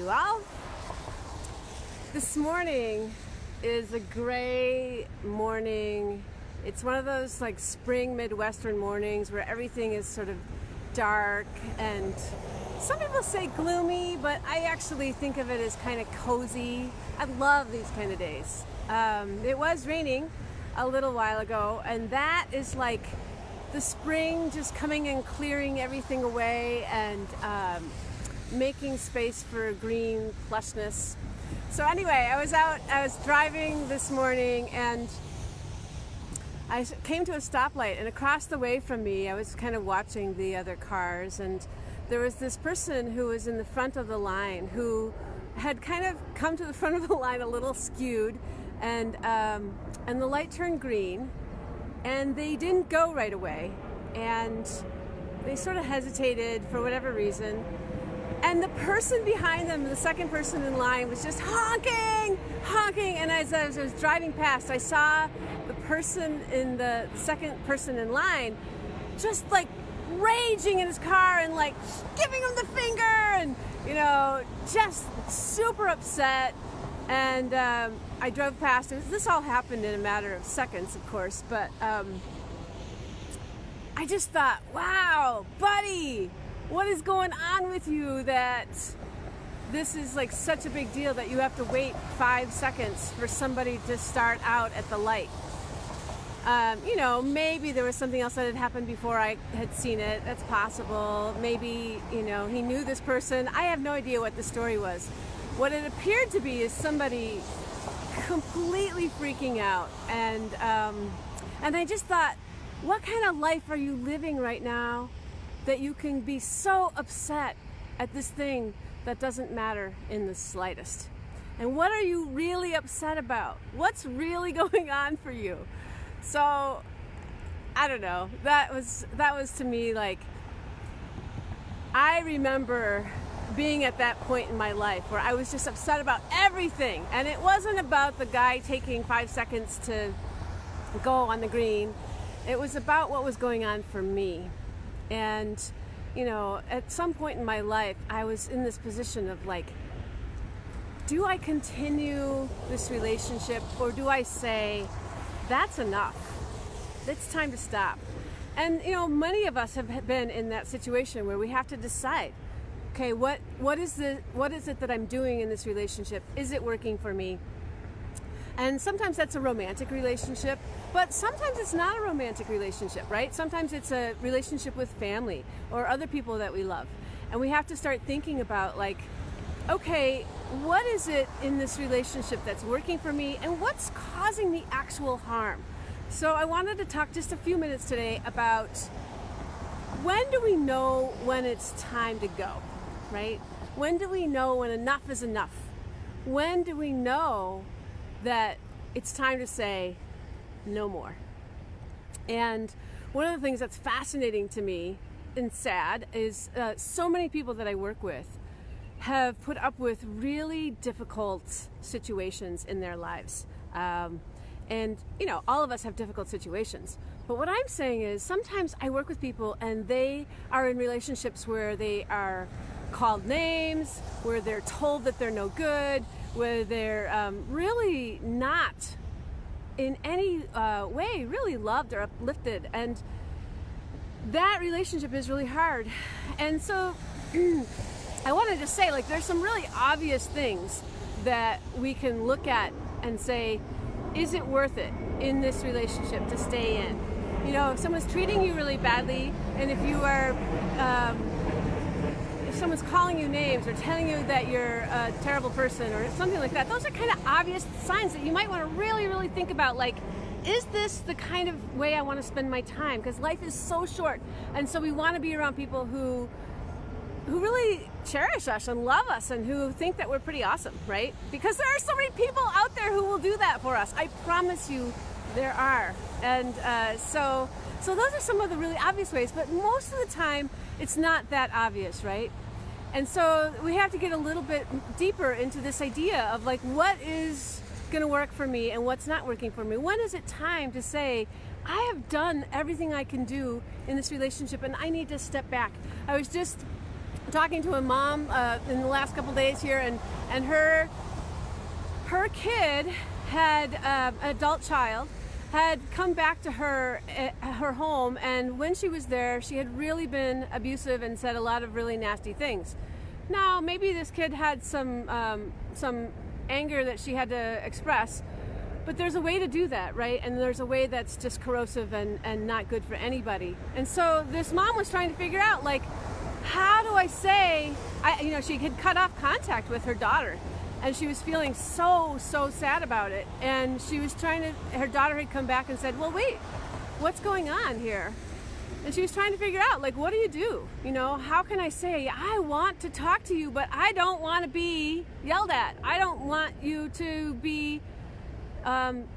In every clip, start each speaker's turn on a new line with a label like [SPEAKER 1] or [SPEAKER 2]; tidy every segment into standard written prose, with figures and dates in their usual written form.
[SPEAKER 1] Well, this morning is a gray morning. It's one of those like spring Midwestern mornings where everything is sort of dark, and some people say gloomy, but I actually think of it as kind of cozy. I love these kind of days. It was raining a little while ago, and that is like the spring just coming and clearing everything away and making space for green plushness. So anyway, I was driving this morning, and I came to a stoplight, and across the way from me, I was kind of watching the other cars, and there was this person who was in the front of the line who had kind of come to the front of the line a little skewed, and the light turned green, and they didn't go right away, and they sort of hesitated for whatever reason. And the person behind them, the second person in line, was just honking, and as I was driving past, I saw the person in the second person in line just like raging in his car and like giving him the finger and, just super upset. And I drove past. This all happened in a matter of seconds, of course, but I just thought, wow, buddy, what is going on with you that this is like such a big deal that you have to wait 5 seconds for somebody to start out at the light? Maybe there was something else that had happened before I had seen it. That's possible. Maybe, he knew this person. I have no idea what the story was. What it appeared to be is somebody completely freaking out. And I just thought, what kind of life are you living right now that you can be so upset at this thing that doesn't matter in the slightest? And what are you really upset about? What's really going on for you? So, I don't know. That was to me like, I remember being at that point in my life where I was just upset about everything. And it wasn't about the guy taking 5 seconds to go on the green. It was about what was going on for me. And, at some point in my life, I was in this position of like, do I continue this relationship, or do I say, that's enough? It's time to stop. And, many of us have been in that situation where we have to decide, okay, what is it that I'm doing in this relationship? Is it working for me? And sometimes that's a romantic relationship, but sometimes it's not a romantic relationship, right? Sometimes it's a relationship with family or other people that we love. And we have to start thinking about like, okay, what is it in this relationship that's working for me, and what's causing the actual harm? So I wanted to talk just a few minutes today about when do we know when it's time to go, right? When do we know when enough is enough? When do we know that it's time to say no more? And one of the things that's fascinating to me and sad is so many people that I work with have put up with really difficult situations in their lives. And all of us have difficult situations. But what I'm saying is sometimes I work with people and they are in relationships where they are called names, where they're told that they're no good, where they're really not in any way really loved or uplifted. And that relationship is really hard. And so I wanted to say, like, there's some really obvious things that we can look at and say, is it worth it in this relationship to stay in? If someone's treating you really badly, and if you are if someone's calling you names or telling you that you're a terrible person or something like that, those are kind of obvious signs that you might want to really, really think about, like, is this the kind of way I want to spend my time? Because life is so short, and so we want to be around people who really cherish us and love us and who think that we're pretty awesome, right? Because there are so many people out there who will do that for us. I promise you there are. And so those are some of the really obvious ways, but most of the time it's not that obvious, right? And so we have to get a little bit deeper into this idea of like, what is going to work for me and what's not working for me? When is it time to say, I have done everything I can do in this relationship and I need to step back? I was just talking to a mom in the last couple days here, and her kid had an adult child had come back to her home, and when she was there, she had really been abusive and said a lot of really nasty things. Now, maybe this kid had some anger that she had to express, but there's a way to do that, right? And there's a way that's just corrosive and not good for anybody. And so this mom was trying to figure out, like, how do I say, she had cut off contact with her daughter, and she was feeling so sad about it. And she was her daughter had come back and said, well, wait, what's going on here? And she was trying to figure out, like, what do you do? How can I say, I want to talk to you, but I don't want to be yelled at. I don't want you to be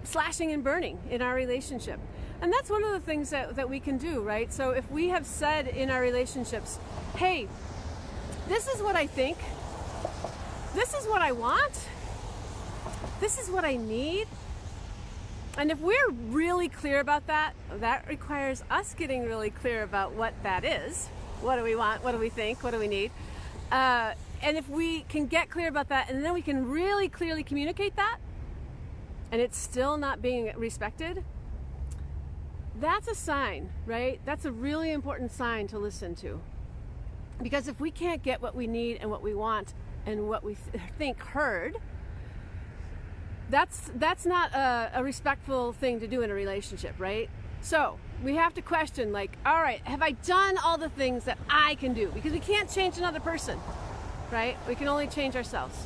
[SPEAKER 1] slashing and burning in our relationship. And that's one of the things that we can do, right? So if we have said in our relationships, hey, this is what I think, this is what I want, this is what I need. And if we're really clear about that, that requires us getting really clear about what that is. What do we want? What do we think? What do we need? And if we can get clear about that, and then we can really clearly communicate that, and it's still not being respected, that's a sign, right? That's a really important sign to listen to. Because if we can't get what we need and what we want and what we think heard, that's not a respectful thing to do in a relationship, right? So we have to question, like, all right, have I done all the things that I can do? Because we can't change another person, right? We can only change ourselves.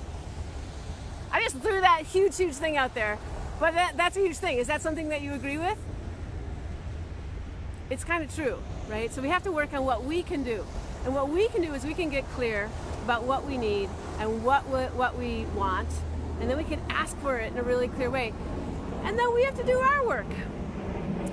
[SPEAKER 1] I just threw that huge thing out there, but that's a huge thing. Is that something that you agree with? It's kind of true, right? So we have to work on what we can do. And what we can do is we can get clear about what we need and what we want, and then we can ask for it in a really clear way. And then we have to do our work.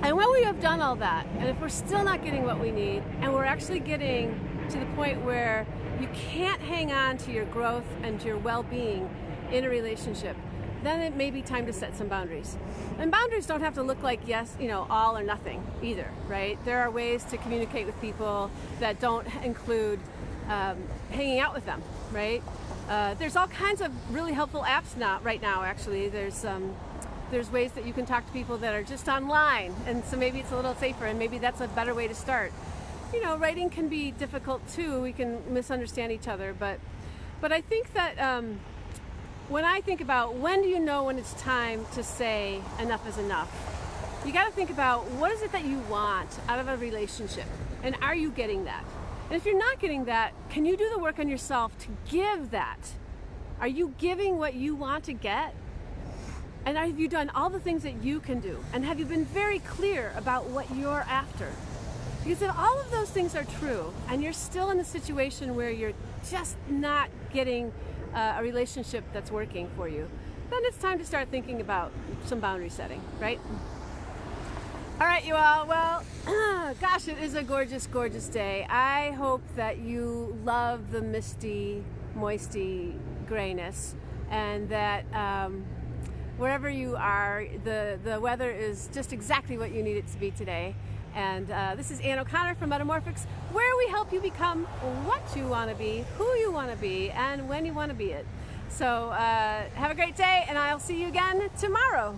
[SPEAKER 1] And when we have done all that, and if we're still not getting what we need, and we're actually getting to the point where you can't hang on to your growth and your well-being in a relationship, then it may be time to set some boundaries. And boundaries don't have to look like, yes, all or nothing either, right? There are ways to communicate with people that don't include hanging out with them, right? There's all kinds of really helpful apps right now, actually. There's ways that you can talk to people that are just online, and so maybe it's a little safer, and maybe that's a better way to start. Writing can be difficult too. We can misunderstand each other, but I think that when I think about when do you know when it's time to say enough is enough, you got to think about what is it that you want out of a relationship, and are you getting that? And if you're not getting that, can you do the work on yourself to give that? Are you giving what you want to get? And have you done all the things that you can do? And have you been very clear about what you're after? Because if all of those things are true, and you're still in a situation where you're just not getting a relationship that's working for you, then it's time to start thinking about some boundary setting, right? All right, you all. Well, gosh, it is a gorgeous day. I hope that you love the misty, moisty grayness, and that wherever you are, the weather is just exactly what you need it to be today. And this is Ann O'Connor from Metamorphics, where we help you become what you want to be, who you want to be, and when you want to be it. So have a great day, and I'll see you again tomorrow.